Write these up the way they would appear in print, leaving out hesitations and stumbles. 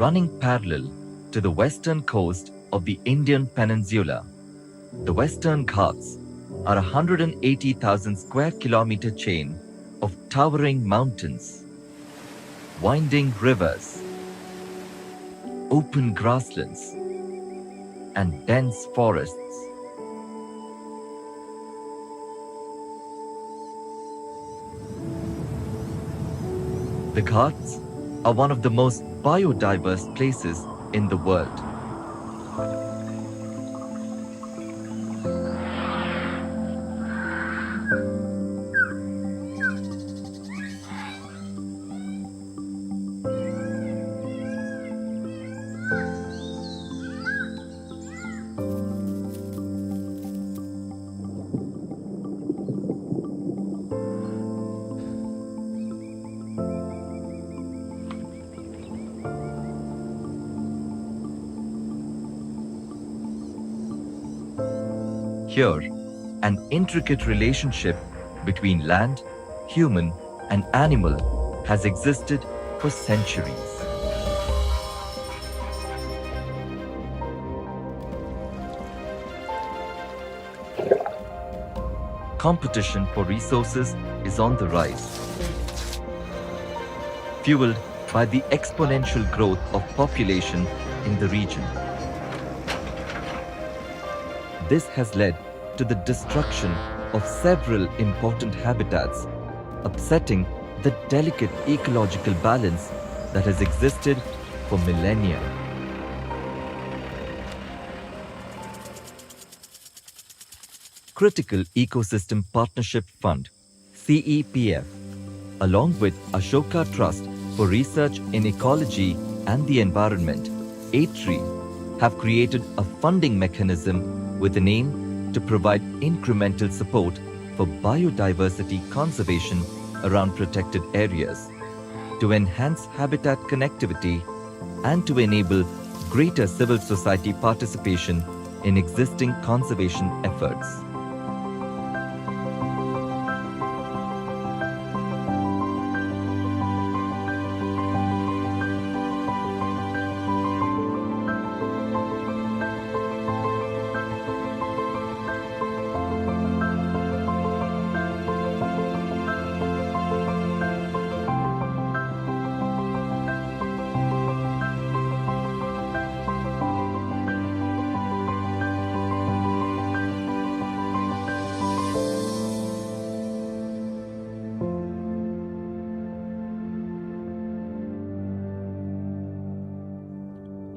running parallel to the western coast of the Indian peninsula. The Western Ghats are a 180,000 square kilometer chain of towering mountains, winding rivers, open grasslands, and dense forests. The Ghats are one of the most biodiverse places in the world. Here, an intricate relationship between land, human, and animal has existed for centuries. Competition for resources is on the rise, fueled by the exponential growth of population in the region. This has led to the destruction of several important habitats, upsetting the delicate ecological balance that has existed for millennia. Critical Ecosystem Partnership Fund (CEPF), along with Ashoka Trust for Research in Ecology and the Environment (ATRE), have created a funding mechanism with an aim to provide incremental support for biodiversity conservation around protected areas, to enhance habitat connectivity, and to enable greater civil society participation in existing conservation efforts.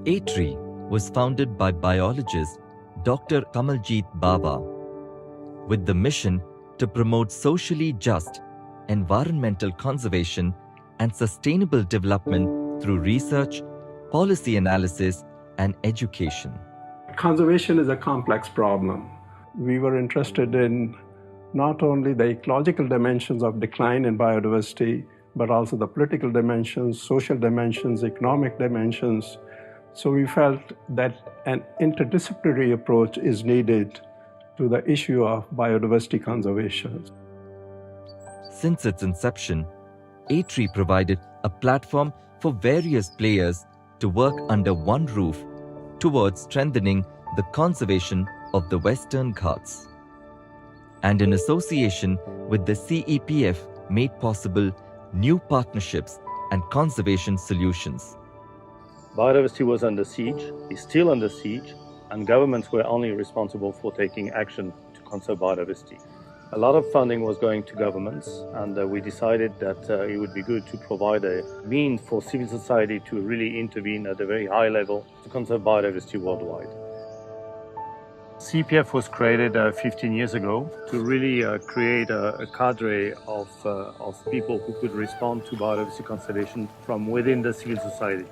ATRE was founded by biologist Dr. Kamaljeet Bawa with the mission to promote socially just environmental conservation and sustainable development through research, policy analysis, and education. Conservation is a complex problem. We were interested in not only the ecological dimensions of decline in biodiversity, but also the political dimensions, social dimensions, economic dimensions. So we felt that an interdisciplinary approach is needed to the issue of biodiversity conservation. Since its inception, ATRE provided a platform for various players to work under one roof towards strengthening the conservation of the Western Ghats. And in association with the CEPF made possible new partnerships and conservation solutions. Biodiversity was under siege, is still under siege, and governments were only responsible for taking action to conserve biodiversity. A lot of funding was going to governments, and we decided that it would be good to provide a means for civil society to really intervene at a very high level to conserve biodiversity worldwide. CPF was created 15 years ago to really create a cadre of people who could respond to biodiversity conservation from within the civil society.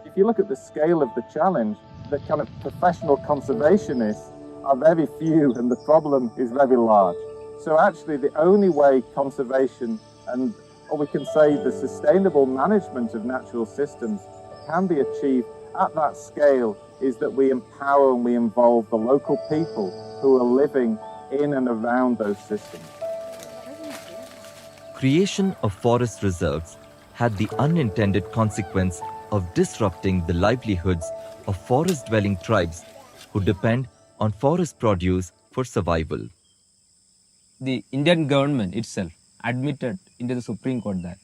If you look at the scale of the challenge, the kind of professional conservationists are very few and the problem is very large. So actually the only way conservation and, or we can say the sustainable management of natural systems can be achieved at that scale is that we empower and we involve the local people who are living in and around those systems. Creation of forest reserves had the unintended consequence of disrupting the livelihoods of forest-dwelling tribes who depend on forest produce for survival. The Indian government itself admitted into the Supreme Court that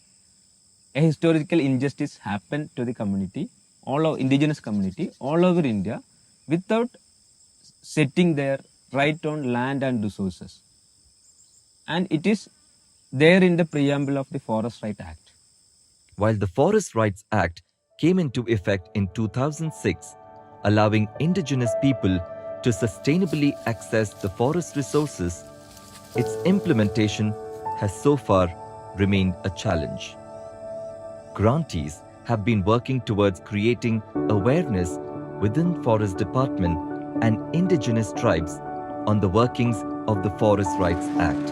a historical injustice happened to the community, all of indigenous community, all over India, without setting their right on land and resources. And it is there in the preamble of the Forest Right Act. While the Forest Rights Act came into effect in 2006, allowing indigenous people to sustainably access the forest resources, its implementation has so far remained a challenge. Grantees have been working towards creating awareness within Forest Department and indigenous tribes on the workings of the Forest Rights Act,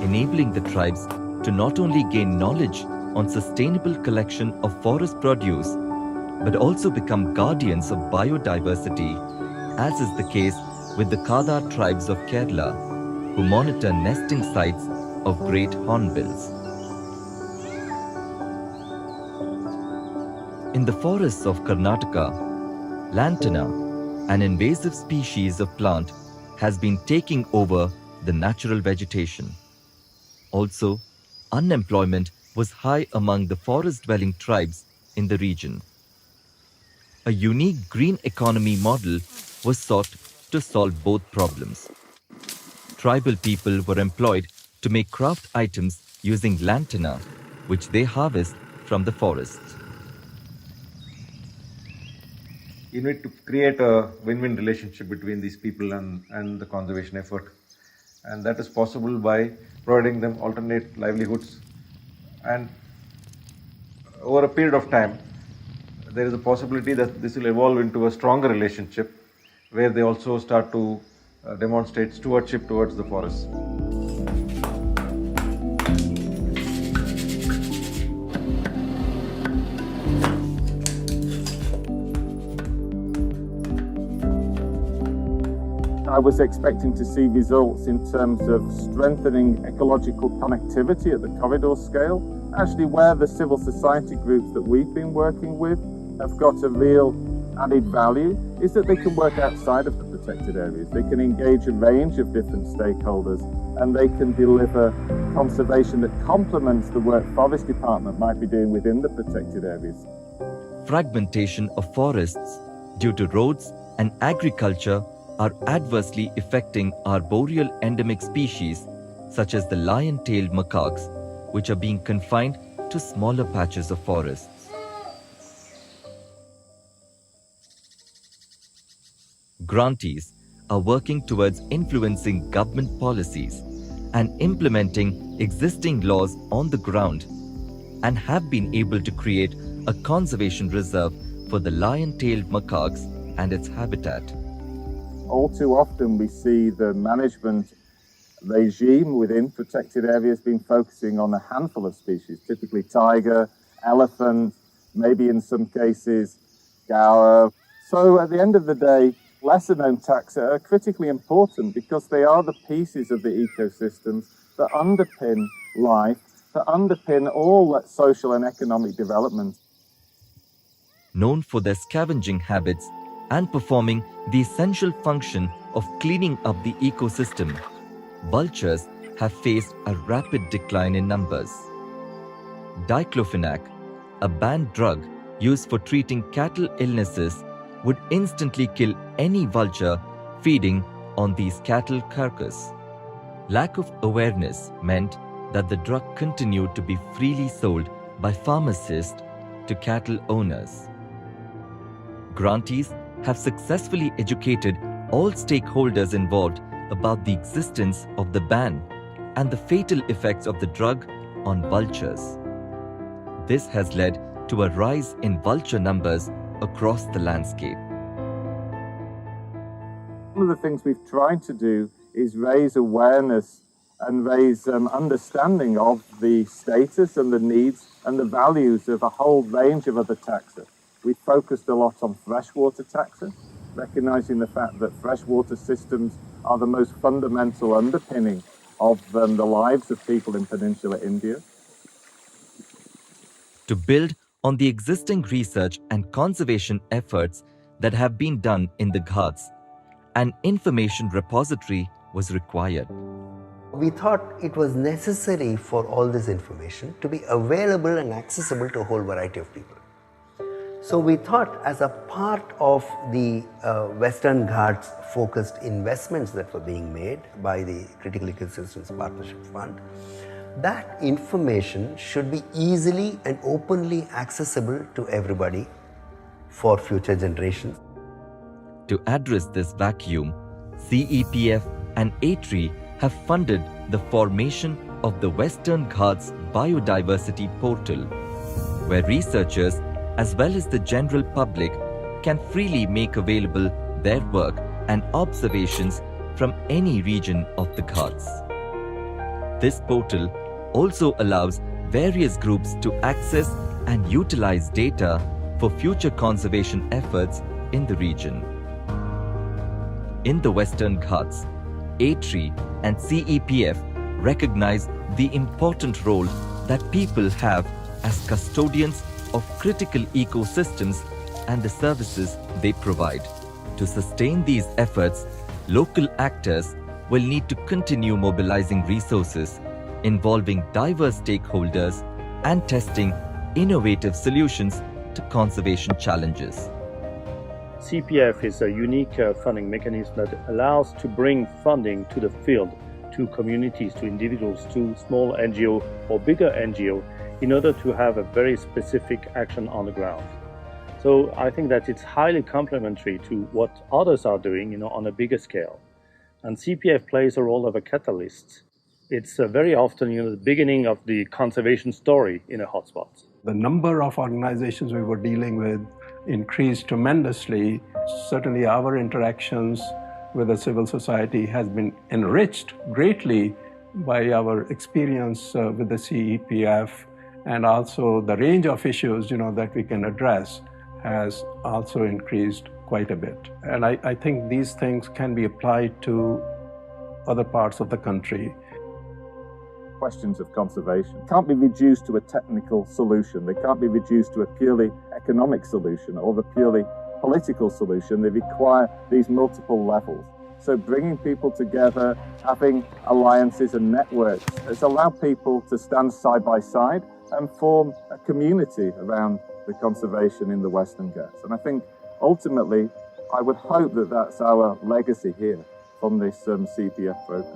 enabling the tribes to not only gain knowledge on sustainable collection of forest produce, but also become guardians of biodiversity, as is the case with the Kadar tribes of Kerala, who monitor nesting sites of great hornbills. In the forests of Karnataka, lantana, an invasive species of plant, has been taking over the natural vegetation. Also, unemployment was high among the forest-dwelling tribes in the region. A unique green economy model was sought to solve both problems. Tribal people were employed to make craft items using lantana, which they harvest from the forests. You need to create a win-win relationship between these people and the conservation effort. And that is possible by providing them alternate livelihoods. And over a period of time, there is a possibility that this will evolve into a stronger relationship where they also start to demonstrate stewardship towards the forest. I was expecting to see results in terms of strengthening ecological connectivity at the corridor scale. Actually, where the civil society groups that we've been working with have got a real added value is that they can work outside of the protected areas. They can engage a range of different stakeholders and they can deliver conservation that complements the work Forest Department might be doing within the protected areas. Fragmentation of forests due to roads and agriculture are adversely affecting arboreal endemic species such as the lion-tailed macaques, which are being confined to smaller patches of forests. Grantees are working towards influencing government policies and implementing existing laws on the ground and have been able to create a conservation reserve for the lion-tailed macaques and its habitat. All too often we see the management regime within protected areas being focusing on a handful of species, typically tiger, elephant, maybe in some cases gaur. So at the end of the day, lesser known taxa are critically important because they are the pieces of the ecosystems that underpin life, that underpin all social and economic development. Known for their scavenging habits and performing the essential function of cleaning up the ecosystem, vultures have faced a rapid decline in numbers. Diclofenac, a banned drug used for treating cattle illnesses, would instantly kill any vulture feeding on these cattle carcass. Lack of awareness meant that the drug continued to be freely sold by pharmacists to cattle owners. Grantees have successfully educated all stakeholders involved about the existence of the ban and the fatal effects of the drug on vultures. This has led to a rise in vulture numbers across the landscape. One of the things we've tried to do is raise awareness and raise understanding of the status and the needs and the values of a whole range of other taxa. We focused a lot on freshwater taxa, recognizing the fact that freshwater systems are the most fundamental underpinning of the lives of people in Peninsular India. To build on the existing research and conservation efforts that have been done in the Ghats. An information repository was required. We thought it was necessary for all this information to be available and accessible to a whole variety of people. So we thought, as a part of the Western Ghats focused investments that were being made by the Critical Ecosystems Partnership Fund, that information should be easily and openly accessible to everybody for future generations. To address this vacuum, CEPF and A-Tree have funded the formation of the Western Ghats Biodiversity Portal, where researchers as well as the general public can freely make available their work and observations from any region of the Ghats. This portal also allows various groups to access and utilize data for future conservation efforts in the region. In the Western Ghats, A-Tree and CEPF recognize the important role that people have as custodians of critical ecosystems and the services they provide. To sustain these efforts, local actors will need to continue mobilizing resources, involving diverse stakeholders and testing innovative solutions to conservation challenges. CPF is a unique funding mechanism that allows to bring funding to the field, to communities, to individuals, to small NGO or bigger NGO, in order to have a very specific action on the ground. So I think that it's highly complementary to what others are doing, on a bigger scale. And CPF plays a role of a catalyst. It's very often, the beginning of the conservation story in a hotspot. The number of organizations we were dealing with increased tremendously. Certainly our interactions with the civil society has been enriched greatly by our experience with the CEPF, and also the range of issues that we can address has also increased quite a bit. And I think these things can be applied to other parts of the country. Questions of conservation can't be reduced to a technical solution. They can't be reduced to a purely economic solution or a purely political solution. They require these multiple levels. So bringing people together, having alliances and networks, it's allowed people to stand side by side and form a community around the conservation in the Western Ghats. And I think ultimately, I would hope that that's our legacy here from this CPF program.